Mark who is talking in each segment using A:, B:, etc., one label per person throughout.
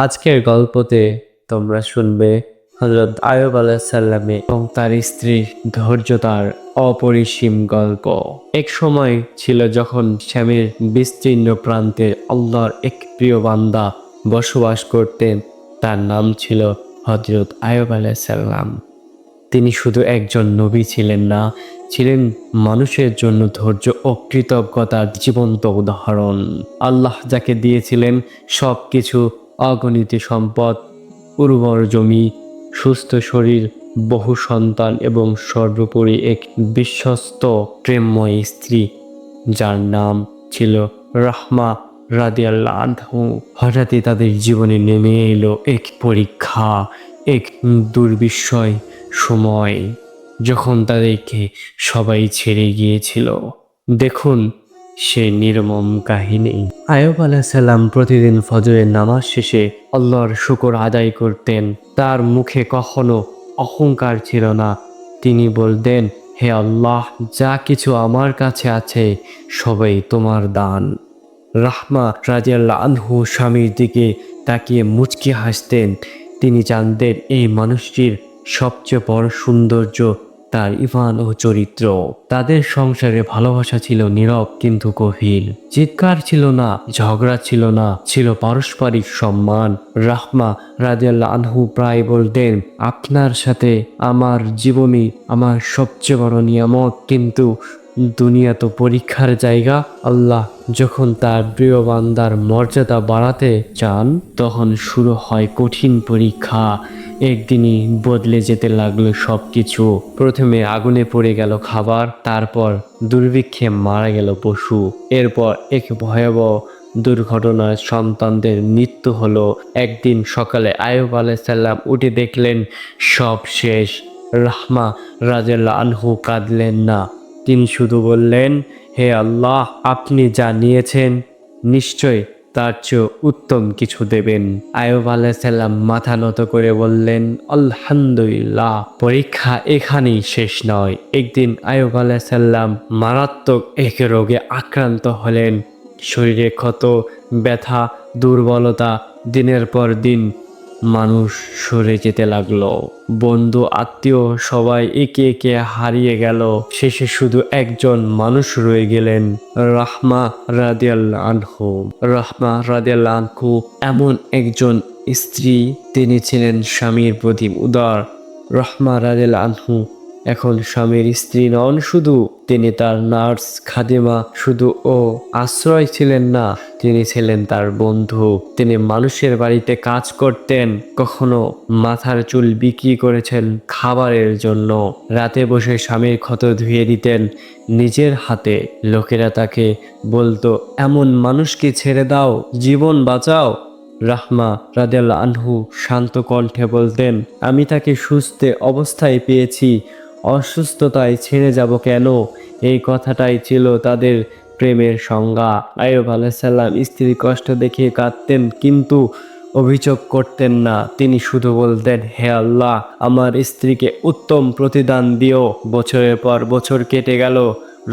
A: আজকের গল্পতে তোমরা শুনবে হযরত আইয়ুব আলাইহিস সালামে এবং তার স্ত্রীর ধৈর্যতার অপরিসীম গল্প। এক সময় ছিল যখন স্বামীর বিস্তীর্ণ প্রান্তে আল্লাহর এক প্রিয় বান্দা বসবাস করতেন। তার নাম ছিল হযরত আইয়ুব আলাইহিস সালাম। তিনি শুধু একজন নবী ছিলেন না, ছিলেন মানুষের জন্য ধৈর্য ও কৃতজ্ঞতার জীবন্ত উদাহরণ। আল্লাহ যাকে দিয়েছিলেন সব কিছু, অগণিত সম্পদ, উর্বর জমি, সুস্থ শরীর, বহু সন্তান এবং সর্বোপরি এক বিশ্বস্ত প্রেমময় স্ত্রী যার নাম ছিল রাহমা রাদিয়াল্লাহু আনহু, হঠাৎই তাদের জীবনে নেমে এলো এক পরীক্ষা, এক দুর্বিষয় সময় যখন তাদেরকে সবাই ছেড়ে গিয়েছিল। দেখুন সে নির্মম কাহিনী। আইয়ুব আলাইহিস সালাম প্রতিদিন ফজরের নামাজ শেষে আল্লাহর শুকর আদায় করতেন। তার মুখে কখনো অহংকার ছিল না। তিনি বলতেন, হে আল্লাহ, যা কিছু আমার কাছে আছে সবাই তোমার দান। রাহমা রাদিয়াল্লাহু আনহু স্বামীর দিকে তাকিয়ে মুচকি হাসতেন। তিনি জানতেন এই মানুষটির সবচেয়ে বড় সৌন্দর্য তার ঈমান ও চরিত্র। তাদের সংসারে ভালোবাসা ছিল নীরব কিন্তু গভীর। চিৎকার ছিল না, ঝগড়া ছিল না, ছিল পারস্পরিক সম্মান। রাহমা রাদিয়াল্লাহু আনহু প্রায় বলতেন, আপনার সাথে আমার জীবনই আমার সবচেয়ে বড় নিয়ামত। কিন্তু দুনিয়া তো পরীক্ষার জায়গা। আল্লাহ যখন তার প্রিয় বান্দার মর্যাদা বাড়াতে চান তখন শুরু হয় কঠিন পরীক্ষা। একদিনই বদলে যেতে লাগলো সবকিছু। প্রথমে আগুনে পড়ে গেল খাবার, তারপর দুর্ভিক্ষে মারা গেল পশু, এরপর এক ভয়াবহ দুর্ঘটনায় সন্তানদের মৃত্যু হলো। একদিন সকালে আইয়ুব আলাইহিস সালাম উঠে দেখলেন সব শেষ। রাহমা রাদিয়াল্লাহু আনহু কাঁদলেন না, তিনি শুধু বললেন, হে আল্লাহ, আপনি যা নিয়েছেন নিশ্চয় তার চেয়ে উত্তম কিছু দেবেন। আইয়ুব আলাইহিস সালাম মাথা নত করে বললেন, আলহামদুলিল্লাহ। পরীক্ষা এখানেই শেষ নয়। একদিন আইয়ুব আলাইহিস সালাম মারাত্মক এক রোগে আক্রান্ত হলেন। শরীরে ক্ষত, ব্যথা, দুর্বলতা, দিনের পর দিন মানুষ সরে যেতে লাগলো। বন্ধু, আত্মীয় সবাই একে একে হারিয়ে গেল। শেষে শুধু একজন মানুষ রয়ে গেলেন, রাহমা রাদিয়াল্লাহু আনহু। রাহমা রাদিয়াল্লাহু আনহু এমন একজন স্ত্রী, তিনি ছিলেন স্বামীর প্রতি উদার। রাহমা রাদিয়াল্লাহু আনহু এখন স্বামীর স্ত্রী নন শুধু, তিনি তার নার্স, খাদিমা। শুধু ও আশ্রয় ছিলেন না, তিনি ছিলেন তার বন্ধু। তিনি মানুষের বাড়িতে কাজ করতেন, কখনো মাথার চুল বিক্রি করেছেন খাবারের জন্য। রাতে বসে স্বামীর ক্ষত ধুয়ে দিতেন নিজের হাতে। লোকেরা তাকে বলতো, এমন মানুষকে ছেড়ে দাও, জীবন বাঁচাও। রাহমা রাদিয়াল্লাহু আনহু শান্ত কণ্ঠে বলতেন, আমি তাকে সুস্থ অবস্থায় পেয়েছি, অসুস্থতায় ছেড়ে যাব কেন? এই কথাটাই ছিল তাদের প্রেমের সংজ্ঞা। আইয়ুব আলাইহিস সালাম স্ত্রীর কষ্ট দেখে কাঁদতেন কিন্তু অভিযোগ করতেন না। তিনি শুধু বলতেন, হে আল্লাহ, আমার স্ত্রীকে উত্তম প্রতিদান দিও। বছরের পর বছর কেটে গেল,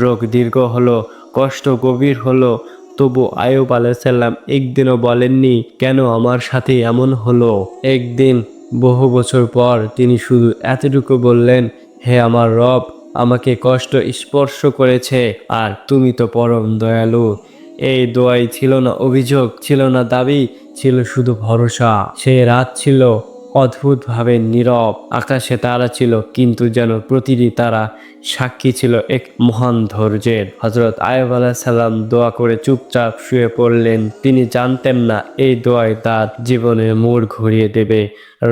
A: রোগ দীর্ঘ হলো, কষ্ট গভীর হলো। তবু আইয়ুব আলাইহিস সালাম একদিনও বলেননি, কেন আমার সাথে এমন হলো। একদিন বহু বছর পর তিনি শুধু এতটুকু বললেন, হে আমার রব, আমাকে কষ্ট স্পর্শ করেছে আর তুমি তো পরম দয়ালু। এই দোয়াই ছিল না অভিযোগ, ছিল না দাবি, ছিল শুধু ভরসা। সেই রাত ছিল অদ্ভুতভাবে নীরব। আকাশে তারা ছিল, কিন্তু যেন প্রতিটি তারা সাক্ষী ছিল এক মহান ধৈর্যের। হযরত আইয়ুব আলাইহিস সালাম দোয়া করে চুপচাপ শুয়ে পড়লেন। তিনি জানতেন না এই দোয়াই তার জীবনের মোড় ঘুরিয়ে দেবে।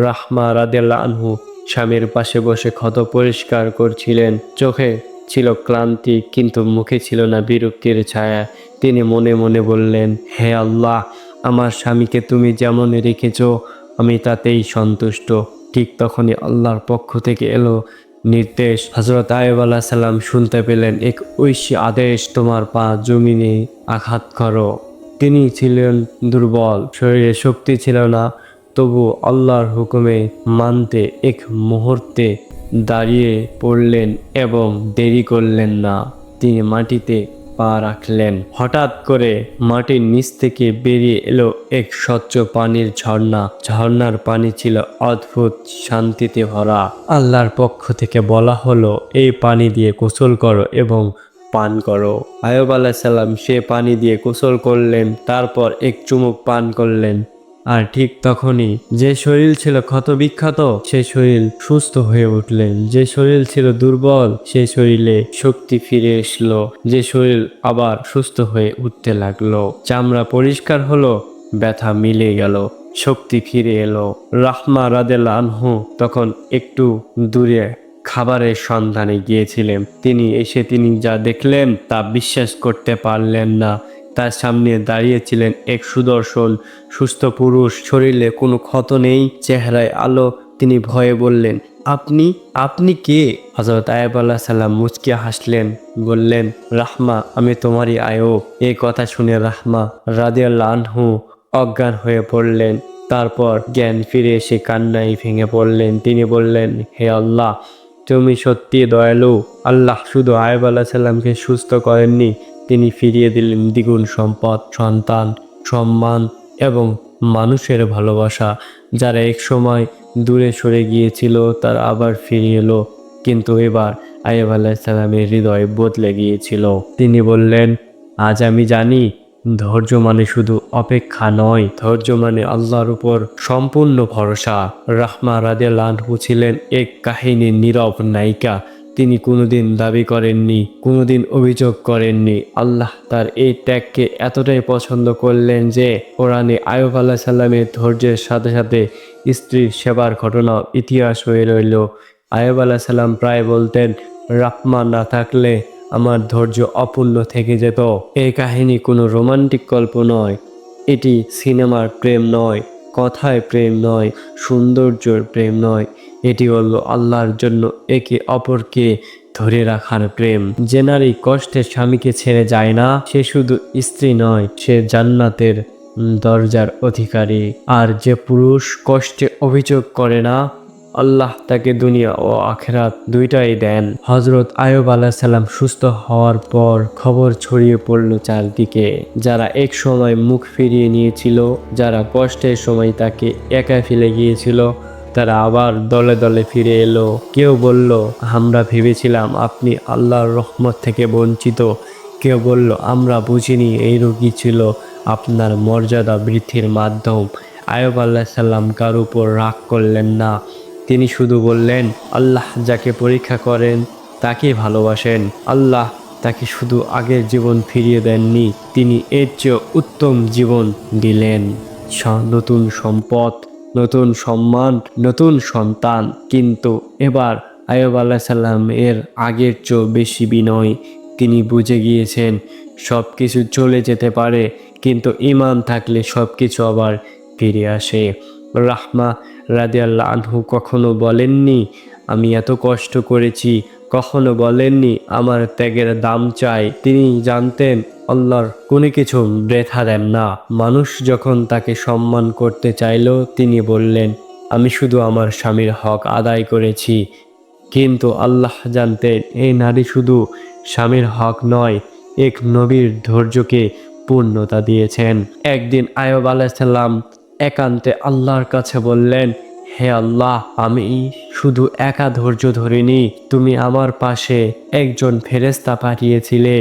A: রাহমা রাদিয়াল্লাহু আনহু স্বামীর পাশে বসে ক্ষত পরিষ্কার করছিলেন। চোখে ছিল ক্লান্তি, কিন্তু মুখে ছিল না বিরক্তির ছায়া। তিনি মনে মনে বললেন, হে আল্লাহ, আমার স্বামীকে তুমি যেমন রেখেছ আমি তাতেই সন্তুষ্ট। ঠিক তখনই আল্লাহর পক্ষ থেকে এলো নির্দেশ। হযরত আইয়ুব আলাইহিস সালাম শুনতে পেলেন এক ঐশী আদেশ, তোমার পা জমিনে আঘাত করো। তিনি ছিলেন দুর্বল, শরীরে শক্তি ছিল না, তবু আল্লাহর হুকুমে মানতে এক মুহূর্তে দাঁড়িয়ে পড়লেন এবং দেরি করলেন না। তিনি মাটিতে পা রাখলেন। হঠাৎ করে মাটির নিচ থেকে বেরিয়ে এলো এক স্বচ্ছ পানির ঝর্ণা। ঝর্ণার পানি ছিল অদ্ভুত শান্তিতে ভরা। আল্লাহর পক্ষ থেকে বলা হলো, এই পানি দিয়ে গোসল করো এবং পান করো। আয়ুব আলাইহিস সালাম সে পানি দিয়ে গোসল করলেন, তারপর এক চুমুক পান করলেন। আর ঠিক তখনই যে শরীর ছিল ক্ষতবিক্ষত সে শরীর সুস্থ হয়ে উঠলেন। যে শরীর ছিল দুর্বল সে শরীরে শক্তি ফিরে এসলো। যে শরীর আবার সুস্থ হয়ে উঠতে লাগলো। চামড়া পরিষ্কার হলো, ব্যথা মিলে গেল, শক্তি ফিরে এলো। রাহমা রাদিয়াল্লাহু আনহু তখন একটু দূরে খাবারের সন্ধানে গিয়েছিলেন। তিনি যা দেখলেন তা বিশ্বাস করতে পারলেন না। তার সামনে দাঁড়িয়েছিলেন এক সুদর্শন সুস্থ পুরুষ, শরীরে কোনো ক্ষত নেই, চেহারায় আলো। তিনি ভয়ে বললেন, আপনি আপনি কে? হযরত আইয়ুব আলাইহিস সালাম মুচকি হাসলেন, বললেন, রাহমা, আমি তোমারই আইয়ুব। এই কথা শুনে রাহমা রাদিয়াল্লাহু আনহু অজ্ঞান হয়ে পড়লেন। তারপর জ্ঞান ফিরে এসে কান্নায় ভেঙে পড়লেন। তিনি বললেন, হে আল্লাহ, তুমি সত্যি দয়ালু। আল্লাহ শুধু আইয়ুব আলাইহিস সালামকে সুস্থ করেননি, তিনি ফিরিয়ে দিলেন দ্বিগুণ সম্পদ, সন্তান, সম্মান এবং মানুষের ভালোবাসা। যারা এক সময় দূরে সরে গিয়েছিল তারা আবার ফিরে এলো। কিন্তু এবার আইয়ুব আলাইহিস সালামের হৃদয় বদলে গিয়েছিল। তিনি বললেন, আজ আমি জানি ধৈর্য মানে শুধু অপেক্ষা নয়, ধৈর্য মানে আল্লাহর উপর সম্পূর্ণ ভরসা। রাহমা রাদিয়াল্লাহু আনহু ছিলেন এক কাহিনীর নীরব নায়িকা। তিনি কোনোদিন দাবি করেননি, কোনোদিন অভিযোগ করেননি। আল্লাহ তার এই ত্যাগকে এতটাই পছন্দ করলেন যে কোরআনে আইয়ুব আলাইহিস সালামের ধৈর্যের সাথে সাথে স্ত্রীর সেবার ঘটনাও ইতিহাস হয়ে রইল। আইয়ুব আলাইহিস সালাম প্রায় বলতেন, রাহমা না থাকলে আমার ধৈর্য অপূর্ণ থেকে যেত। এই কাহিনী কোনো রোমান্টিক গল্প নয়, এটি সিনেমার প্রেম নয়, কথায় প্রেম নয়, সৌন্দর্যের প্রেম নয়। এটি হলো আল্লাহর জন্য একে অপরকে ধরে রাখার প্রেম। যে নারী কষ্টের স্বামীকে ছেড়ে যায় না সে শুধু স্ত্রী নয়, সে জান্নাতের দরজার অধিকারী। আর যে পুরুষ কষ্টে অভিযোগ করে না, আল্লাহ তাকে দুনিয়া ও আখিরাত দুইটাই দেন। হযরত আইয়ুব আলাইহিস সালাম সুস্থ হওয়ার পর খবর ছড়িয়ে পড়ল চারদিকে। যারা এক সময় মুখ ফিরিয়ে নিয়েছিল, যারা কষ্টের সময় তাকে একা ফেলে গিয়েছিল, তারা আবার দলে দলে ফিরে এলো। কেউ বলল, আমরা ভেবেছিলাম আপনি আল্লাহর রহমত থেকে বঞ্চিত। কেউ বলল, আমরা বুঝিনি এই রোগী ছিল আপনার মর্যাদা বৃদ্ধির মাধ্যম। আইয়ুব আলাইহিস সালাম কার উপর রাগ করলেন না। তিনি শুধু বললেন, আল্লাহ যাকে পরীক্ষা করেন তাকে ভালোবাসেন। আল্লাহ তাকে শুধু আগের জীবন ফিরিয়ে দেননি, তিনি এর চেয়ে উত্তম জীবন দিলেন। নতুন সম্পদ, নতুন সম্মান, নতুন সন্তান। কিন্তু এবার আইয়ুব আলাইহিস সালাম এর আগের চেয়ে বেশি বিনয়। তিনি বুঝে গিয়েছেন সব কিছু চলে যেতে পারে, কিন্তু ঈমান থাকলে সব কিছু আবার ফিরে আসে। রাহমা রাদিয়াল্লাহু আনহু কখনো বলেননি, আমি এত কষ্ট করেছি। কখনো বলেননি, আমার ত্যাগের দাম চাই। তিনি জানতেন আল্লাহর কোনো কিছু বৃথা দেন না। মানুষ যখন তাকে সম্মান করতে চাইল, তিনি বললেন, আমি শুধু আমার স্বামীর হক আদায় করেছি। কিন্তু আল্লাহ জানতেন এই নারী শুধু স্বামীর হক নয়, এক নবীর ধৈর্যকে পূর্ণতা দিয়েছেন। একদিন আইয়ুব আলাইহিস সালাম একান্তে আল্লাহর কাছে বললেন, হে আল্লাহ, আমি শুধু একা ধৈর্য ধরিনি, তুমি আমার পাশে একজন ফেরেশতা পাঠিয়েছিলে,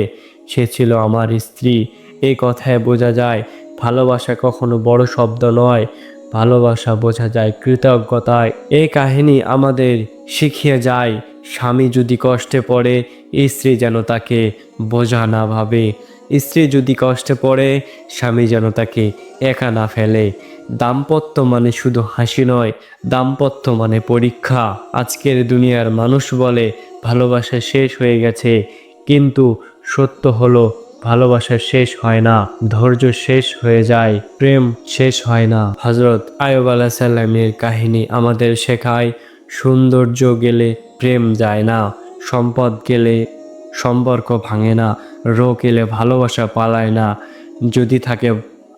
A: সে ছিল আমার স্ত্রী। এই কথায় বোঝা যায় ভালোবাসা কখনো বড় শব্দ নয়, ভালোবাসা বোঝা যায় কৃতজ্ঞতায়। এই কাহিনী আমাদের শিখিয়ে যায়, স্বামী যদি কষ্টে পড়ে স্ত্রী যেন তাকে বোঝা না ভাবে, স্ত্রী যদি কষ্টে পড়ে স্বামী যেন তাকে একা না ফেলে। দাম্পত্য মানে শুধু হাসি নয়, দাম্পত্য মানে পরীক্ষা। আজকের দুনিয়ার মানুষ বলে ভালোবাসা শেষ হয়ে গেছে, কিন্তু সত্য হলো ভালোবাসা শেষ হয় না, ধৈর্য শেষ হয়ে যায়, প্রেম শেষ হয় না। হযরত আইয়ুব আলাইহিস সালামের কাহিনী আমাদের শেখায়, সৌন্দর্য গেলে প্রেম যায় না, সম্পদ গেলে সম্পর্ক ভাঙে না, রোগ এলে ভালোবাসা পালায় না, যদি থাকে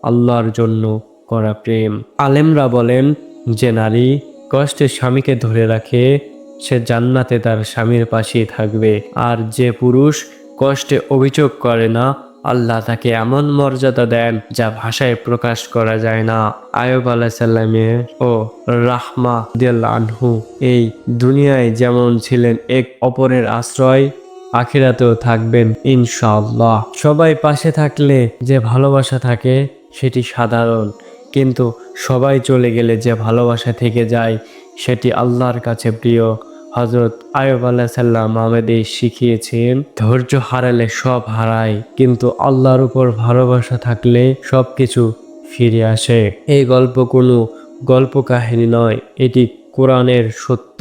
A: আল্লাহর জন্য করা প্রেম। আলেমরা বলেন, যে নারী কষ্টে স্বামীকে ধরে রাখে সে জান্নাতে তার স্বামীর পাশেই থাকবে। আর যে পুরুষ কষ্টে অভিযোগ করে না, আল্লাহ তাকে এমন মর্যাদা দেন যা ভাষায় প্রকাশ করা যায় না। আয়ুব আলাইহিস সালামের ও রাহমা রাদিয়াল্লাহু আনহু এই দুনিয়ায় যেমন ছিলেন এক অপরের আশ্রয়, আখিরাতেও থাকবেন ইনশাআল্লাহ। সবাই পাশে থাকলে যে ভালোবাসা থাকে সেটি সাধারণ, কিন্তু সবাই চলে গেলে যে ভালোবাসা থেকে যায় সেটি আল্লাহর কাছে প্রিয়। হযরত আয়ুব আলাইহিস সালাম আমাদের শিখিয়েছেন, ধৈর্য হারালে সব হারায়, কিন্তু আল্লাহর উপর ভালোবাসা থাকলে সবকিছু ফিরে আসে। এই গল্প কোনো গল্প কাহিনী নয়, এটি কোরআনের সত্য,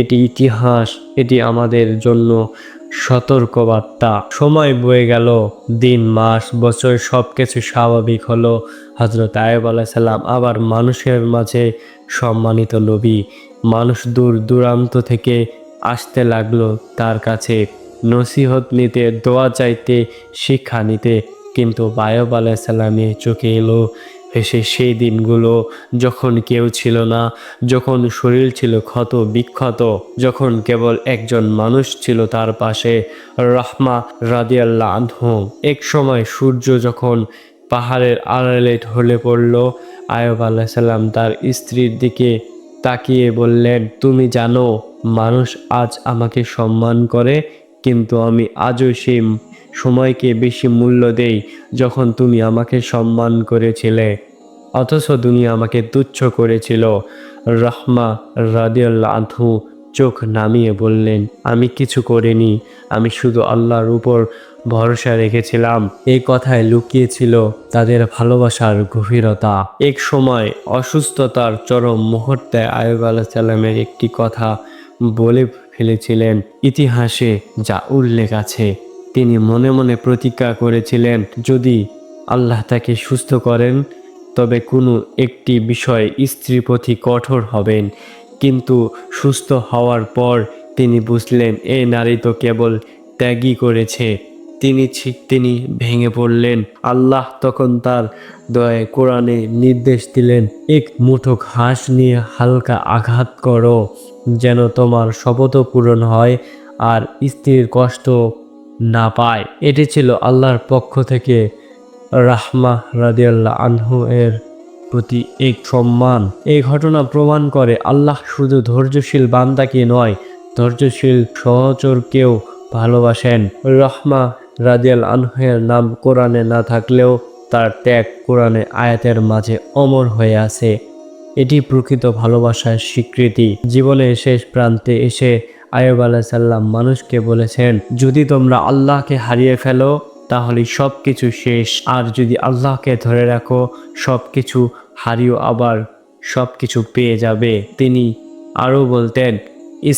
A: এটি ইতিহাস, এটি আমাদের জন্য সতর্কবার্তা। সময় বয়ে গেল, দিন মাস বছর সবকিছু স্বাভাবিক হলো। হযরত আয়ুব আলাইহিস সালাম আবার মানুষের মাঝে সম্মানিত নবী। মানুষ দূর দূরান্ত থেকে আসতে লাগলো তার কাছে, নসিহত নিতে, দোয়া চাইতে, শিক্ষা নিতে। কিন্তু আয়ুব আলাইহিস সালামের চোখে এলো ভেসে সেই দিনগুলো যখন কেউ ছিল না, যখন শরীর ছিল ক্ষত বিক্ষত, যখন কেবল একজন মানুষ ছিল তার পাশে, রাহমা রাদিয়াল্লাহু আনহু। এক সময় সূর্য যখন পাহাড়ের আড়ালে ঢলে পড়ল, আয়ুব আলাইহিস সালাম তার স্ত্রীর দিকে তাকিয়ে বললেন, তুমি জানো মানুষ আজ আমাকে সম্মান করে, কিন্তু আমি আজও সেই সময়কে বেশি মূল্য দেই যখন তুমি আমাকে সম্মান করেছিলে, অথচ দুনিয়া আমাকে তুচ্ছ করেছিল। রাহমা রাদিয়াল্লাহু আনহু চোখ নামিয়ে বললেন, আমি কিছু করিনি, আমি শুধু আল্লাহর উপর ভরসা রেখেছিলাম। এই কথায় লুকিয়েছিল তাদের ভালোবাসার গভীরতা। এক সময় অসুস্থতার চরম মুহূর্তে আয়ুব আলাইহিস সালামের একটি কথা বলে ফেলেছিলেন, ইতিহাসে যা উল্লেখ আছে। তিনি মনে মনে প্রতিজ্ঞা করেছিলেন, যদি আল্লাহ তাকে সুস্থ করেন তবে কোনো একটি বিষয়ে স্ত্রীর প্রতি কঠোর হবেন। কিন্তু সুস্থ হওয়ার পর তিনি বুঝলেন এই নারী তো কেবল ত্যাগই করেছে। তিনি ভেঙে পড়লেন। আল্লাহ তখন তার দয়ায় কোরআনে নির্দেশ দিলেন, এক মুঠো ঘাস নিয়ে হালকা আঘাত করো, যেন তোমার শপথ পূরণ হয় আর স্ত্রীর কষ্ট না পায়। এটি ছিল আল্লাহর পক্ষ থেকে রাহমা রাদিয়াল্লাহু আনহু এর প্রতি এক সম্মান। এই ঘটনা প্রমাণ করে আল্লাহ শুধু ধৈর্যশীল বান্দাকে নয়, ধৈর্যশীল সহচরকেও ভালোবাসেন। রাহমা রাদিয়াল্লাহু আনহু এর নাম কোরআনে না থাকলেও তার ত্যাগ কোরআনে আয়াতের মাঝে অমর হয়ে আছে। এটি প্রকৃত ভালোবাসার স্বীকৃতি। জীবনের শেষ প্রান্তে এসে আয়ুব আলাইহিস সালাম মানুষকে বলেছেন, যদি তোমরা আল্লাহকে হারিয়ে ফেলো তাহলে সব কিছু শেষ, আর যদি আল্লাহকে ধরে রাখো সব কিছু হারিয়েও আবার সব কিছু পেয়ে যাবে। তিনি আরও বলতেন,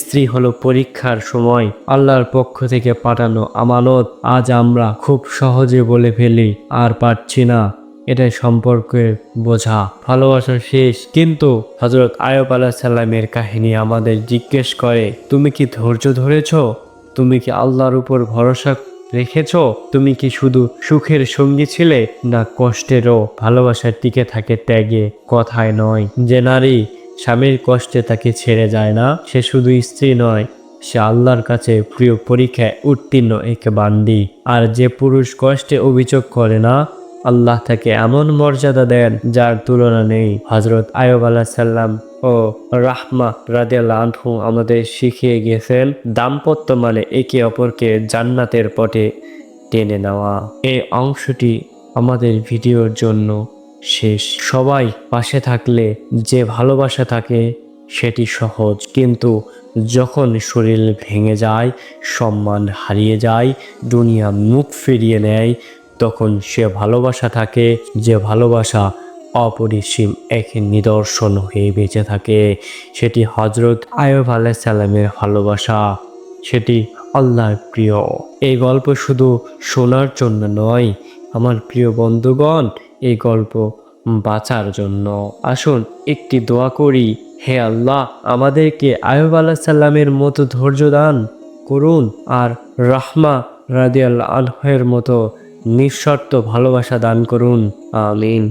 A: স্ত্রী হলো পরীক্ষার সময়, আল্লাহর পক্ষ থেকে পাঠানো আমানত। আজ আমরা খুব সহজে বলে ফেলি আর পারছি না, এটাই সম্পর্কের বোঝা, ভালোবাসা শেষ। কিন্তু হযরত আয়ুব আলাইহিস সালামের কাহিনী আমাদের জিজ্ঞেস করে, তুমি কি ধৈর্য ধরেছ? তুমি কি আল্লাহর উপর ভরসা রেখেছ? তুমি কি শুধু সুখের সঙ্গী ছিলে, না কষ্টেরও? ভালোবাসা টিকে থাকে ত্যাগে, কথায় নয়। যে নারী স্বামীর কষ্টে তাকে ছেড়ে যায় না, সে শুধু স্ত্রী নয়, সে আল্লাহর কাছে প্রিয় পরীক্ষায় উত্তীর্ণ এক বান্দি। আর যে পুরুষ কষ্টে অভিযোগ করে না, আল্লাহ তাকে এমন মর্যাদা দেন যার তুলনা নেই। হযরত আয়ুব আলাইহিস সালাম ও রাহমা রাদিয়াল্লাহু আনহু আমাদের শিখিয়ে গেছেন, দাম্পত্য মানে একে অপরকে জান্নাতের পথে টেনে নেওয়া। এই অংশটি আমাদের ভিডিওর জন্য শেষ। সবাই পাশে থাকলে যে ভালোবাসা থাকে সেটি সহজ, কিন্তু যখন শরীর ভেঙে যায়, সম্মান হারিয়ে যায়, দুনিয়া মুখ ফিরিয়ে নেয়, তখন সে ভালোবাসা থাকে যে ভালোবাসা অপরিসীম এক নিদর্শন হয়ে বেঁচে থাকে। সেটি হযরত আয়ুব আলাইহিস সালামের ভালোবাসা, সেটি আল্লাহর প্রিয়। এই গল্প শুধু শোনার জন্য নয় আমার প্রিয় বন্ধুগণ, এই গল্প বাঁচার জন্য। আসুন একটি দোয়া করি, হে আল্লাহ আমাদেরকে আয়ুব আলাইহিস সালামের মতো ধৈর্য দান করুন, আর রাহমা রাদিয়াল্লাহু আনহু এর মতো নিঃশর্ত ভালোবাসা দান করুন। আমিন।